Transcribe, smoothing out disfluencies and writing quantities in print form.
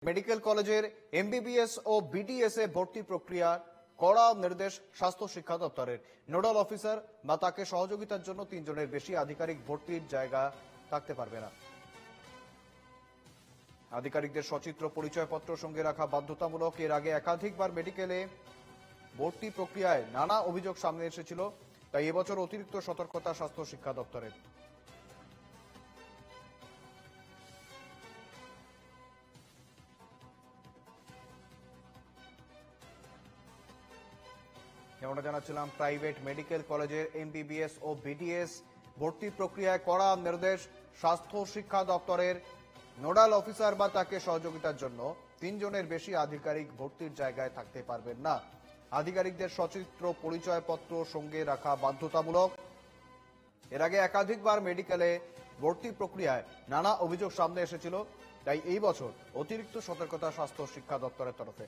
Medical কলেজের MBBS ও BDS এ ভর্তি প্রক্রিয়া কড়া নির্দেশ স্বাস্থ্য শিক্ষা দপ্তরের। নোডাল অফিসার বা তাকে সহযোগিতার জন্য 3 জনের বেশি আধিকারিক ভর্তির জায়গা থাকতে পারবে না। আধিকারিকদের সচিত্র পরিচয়পত্র সঙ্গে রাখা বাধ্যতামূলক। এর আগে একাধিকবার মেডিকেলে ভর্তি প্রক্রিয়ায় নানা অভিযোগ সামনে এসেছিল, তাই এবছর অতিরিক্ত সতর্কতা স্বাস্থ্য শিক্ষা দপ্তরের। যেমনটা জানাচ্ছিলাম, প্রাইভেট মেডিকেল কলেজের এমবিবিএস ও বিডিএস ভর্তি প্রক্রিয়ায় কড়া নির্দেশ স্বাস্থ্য শিক্ষা দপ্তরের। নোডাল অফিসার বা তাকে সহযোগিতার জন্য 3 জনের বেশি আধিকারিক ভর্তির জায়গায় থাকতে পারবেন না। আধিকারিকদের সচিত্র পরিচয়পত্র সঙ্গে রাখা বাধ্যতামূলক। এর আগে একাধিকবার মেডিকেলে ভর্তি প্রক্রিয়ায় নানা অভিযোগ সামনে এসেছিল, তাই এই বছর অতিরিক্ত সতর্কতা স্বাস্থ্য শিক্ষা দপ্তরের তরফে।